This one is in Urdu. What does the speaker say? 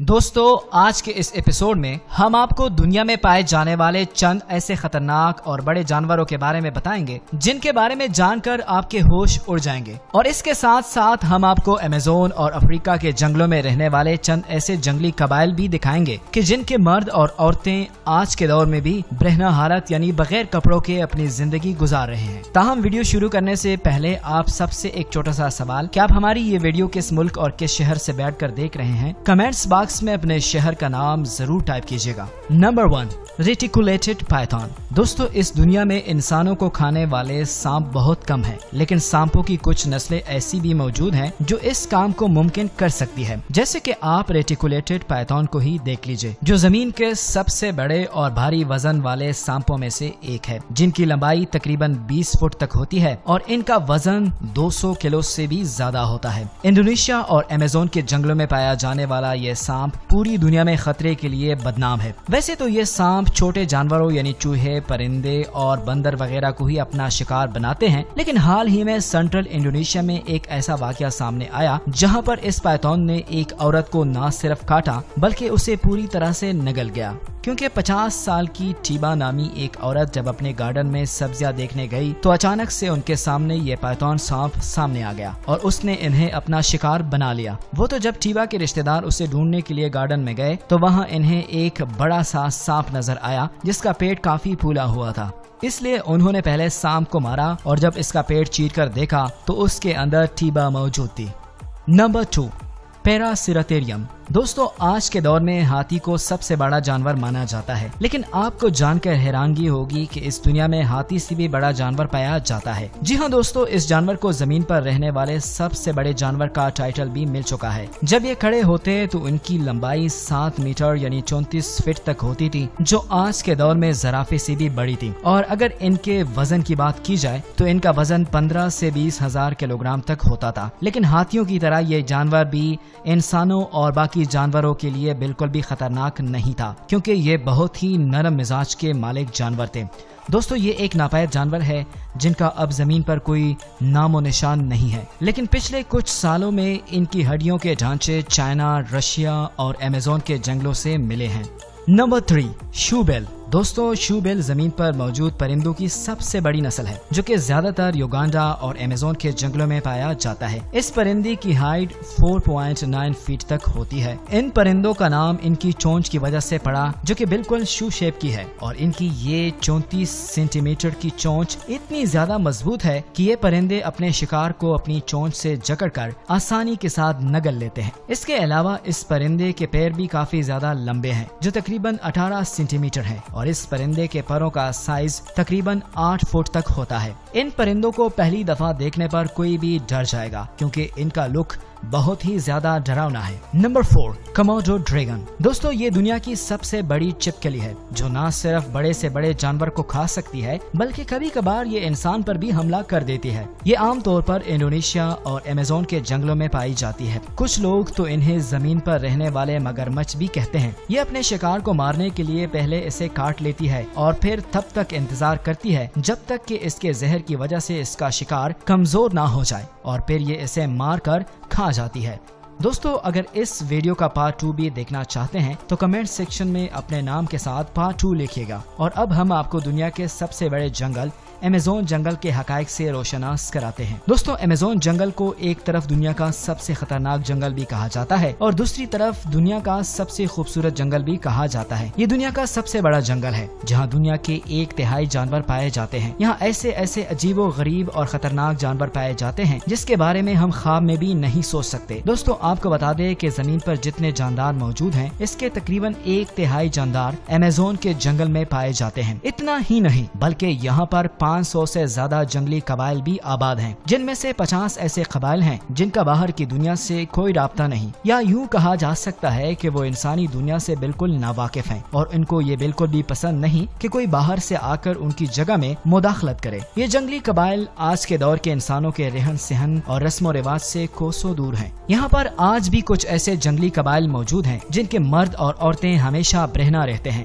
دوستو آج کے اس ایپیسوڈ میں ہم آپ کو دنیا میں پائے جانے والے چند ایسے خطرناک اور بڑے جانوروں کے بارے میں بتائیں گے جن کے بارے میں جان کر آپ کے ہوش اڑ جائیں گے، اور اس کے ساتھ ساتھ ہم آپ کو ایمیزون اور افریقہ کے جنگلوں میں رہنے والے چند ایسے جنگلی قبائل بھی دکھائیں گے کہ جن کے مرد اور عورتیں آج کے دور میں بھی برہنہ حالت یعنی بغیر کپڑوں کے اپنی زندگی گزار رہے ہیں۔ تاہم ویڈیو شروع کرنے سے پہلے آپ سب سے ایک چھوٹا سا سوال، کیا آپ ہماری یہ ویڈیو کس ملک اور کس شہر سے بیٹھ کر دیکھ رہے ہیں؟ کمنٹس باکس میں اپنے شہر کا نام ضرور ٹائپ کیجیے گا۔ Number 1، ریٹیکولیٹڈ Python. دوستو اس دنیا میں انسانوں کو کھانے والے سانپ بہت کم ہیں، لیکن سانپوں کی کچھ نسلیں ایسی بھی موجود ہیں جو اس کام کو ممکن کر سکتی ہے، جیسے کہ آپ ریٹیکولیٹڈ پائتھن کو ہی دیکھ لیجئے، جو زمین کے سب سے بڑے اور بھاری وزن والے سانپوں میں سے ایک ہے، جن کی لمبائی تقریباً 20 فٹ تک ہوتی ہے اور ان کا وزن 200 کلو سے بھی زیادہ ہوتا ہے۔ انڈونیشیا اور ایمیزون کے جنگلوں میں پایا جانے والا یہ سانپ پوری دنیا میں خطرے کے لیے بدنام ہے۔ ویسے تو یہ سانپ چھوٹے جانوروں یعنی چوہے، پرندے اور بندر وغیرہ کو ہی اپنا شکار بناتے ہیں، لیکن حال ہی میں سینٹرل انڈونیشیا میں ایک ایسا واقعہ سامنے آیا جہاں پر اس پائتھن نے ایک عورت کو نہ صرف کاٹا بلکہ اسے پوری طرح سے نگل گیا، کیونکہ 50 سال کی ٹیبا نامی ایک عورت جب اپنے گارڈن میں سبزیاں دیکھنے گئی تو اچانک سے ان کے سامنے یہ پائتھن سانپ سامنے آ گیا اور اس نے انہیں اپنا شکار بنا لیا۔ وہ تو جب ٹیبا کے رشتہ دار اسے ڈھونڈنے کے لیے گارڈن میں گئے تو وہاں انہیں ایک بڑا سا سانپ نظر آیا جس کا پیٹ کافی پھولا ہوا تھا، اس لیے انہوں نے پہلے سانپ کو مارا اور جب اس کا پیٹ چیر کر دیکھا تو اس کے اندر ٹیبا موجود تھی۔ نمبر 2، پیراسیراٹوریم۔ دوستو آج کے دور میں ہاتھی کو سب سے بڑا جانور مانا جاتا ہے، لیکن آپ کو جان کر حیرانگی ہوگی کہ اس دنیا میں ہاتھی سے بھی بڑا جانور پایا جاتا ہے۔ جی ہاں دوستو، اس جانور کو زمین پر رہنے والے سب سے بڑے جانور کا ٹائٹل بھی مل چکا ہے۔ جب یہ کھڑے ہوتے تو ان کی لمبائی 7 میٹر یعنی 34 فٹ تک ہوتی تھی، جو آج کے دور میں زرافے سے بھی بڑی تھی، اور اگر ان کے وزن کی بات کی جائے تو ان کا وزن 15 سے 20 ہزار کلو گرام تک ہوتا تھا۔ لیکن ہاتھیوں کی طرح یہ جانور بھی انسانوں اور باقی جانوروں کے لیے بالکل بھی خطرناک نہیں تھا، کیونکہ یہ بہت ہی نرم مزاج کے مالک جانور تھے۔ دوستو یہ ایک ناپائید جانور ہے جن کا اب زمین پر کوئی نام و نشان نہیں ہے، لیکن پچھلے کچھ سالوں میں ان کی ہڈیوں کے ڈھانچے چائنا، رشیا اور ایمیزون کے جنگلوں سے ملے ہیں۔ نمبر 3، شوبیل۔ دوستو شوبیل زمین پر موجود پرندوں کی سب سے بڑی نسل ہے، جو کہ زیادہ تر یوگانڈا اور ایمیزون کے جنگلوں میں پایا جاتا ہے۔ اس پرندے کی ہائٹ 4.9 فٹ تک ہوتی ہے۔ ان پرندوں کا نام ان کی چونچ کی وجہ سے پڑا، جو کہ بالکل شو شیپ کی ہے، اور ان کی یہ 34 سینٹی میٹر کی چونچ اتنی زیادہ مضبوط ہے کہ یہ پرندے اپنے شکار کو اپنی چونچ سے جکڑ کر آسانی کے ساتھ نگل لیتے ہیں۔ اس کے علاوہ اس پرندے کے پیر بھی کافی زیادہ لمبے ہیں، جو تقریباً 18 سینٹی میٹر ہیں، اور اس پرندے کے پروں کا سائز تقریباً 8 فٹ تک ہوتا ہے۔ ان پرندوں کو پہلی دفعہ دیکھنے پر کوئی بھی ڈر جائے گا، کیونکہ ان کا لک بہت ہی زیادہ ڈراؤنا ہے۔ Number 4، Komodo dragon. دوستو یہ دنیا کی سب سے بڑی چپکلی ہے، جو نہ صرف بڑے سے بڑے جانور کو کھا سکتی ہے بلکہ کبھی کبھار یہ انسان پر بھی حملہ کر دیتی ہے۔ یہ عام طور پر انڈونیشیا اور ایمیزون کے جنگلوں میں پائی جاتی ہے۔ کچھ لوگ تو انہیں زمین پر رہنے والے مگرمچھ بھی کہتے ہیں۔ یہ اپنے شکار کو مارنے کے لیے پہلے اسے کاٹ لیتی ہے اور پھر تب تک انتظار کرتی ہے جب تک کہ اس کے زہر کی وجہ سے اس کا شکار کمزور نہ ہو جائے، اور پھر یہ اسے مار کر کھا جاتی ہے۔ دوستو اگر اس ویڈیو کا پارٹ 2 بھی دیکھنا چاہتے ہیں تو کمنٹ سیکشن میں اپنے نام کے ساتھ پارٹ 2 لکھیے گا۔ اور اب ہم آپ کو دنیا کے سب سے بڑے جنگل ایمیزون جنگل کے حقائق سے روشناس کراتے ہیں۔ دوستو ایمیزون جنگل کو ایک طرف دنیا کا سب سے خطرناک جنگل بھی کہا جاتا ہے اور دوسری طرف دنیا کا سب سے خوبصورت جنگل بھی کہا جاتا ہے۔ یہ دنیا کا سب سے بڑا جنگل ہے جہاں دنیا کے 1/3 جانور پائے جاتے ہیں۔ یہاں ایسے عجیب و غریب اور خطرناک جانور پائے جاتے ہیں جس کے بارے میں ہم خواب میں بھی نہیں سوچ سکتے۔ دوستو آپ کو بتا دیں کہ زمین پر جتنے جاندار موجود ہیں اس کے تقریباً 1/3 جاندار ایمیزون کے جنگل میں پائے جاتے ہیں۔ اتنا ہی نہیں بلکہ یہاں پر 500 سے زیادہ جنگلی قبائل بھی آباد ہیں، جن میں سے 50 ایسے قبائل ہیں جن کا باہر کی دنیا سے کوئی رابطہ نہیں، یا یوں کہا جا سکتا ہے کہ وہ انسانی دنیا سے بالکل ناواقف ہیں، اور ان کو یہ بالکل بھی پسند نہیں کہ کوئی باہر سے آ کر ان کی جگہ میں مداخلت کرے۔ یہ جنگلی قبائل آج کے دور کے انسانوں کے رہن سہن اور رسم و رواج سے کوسوں دور ہیں۔ یہاں پر آج بھی کچھ ایسے جنگلی قبائل موجود ہیں جن کے مرد اور عورتیں ہمیشہ برہنہ رہتے ہیں،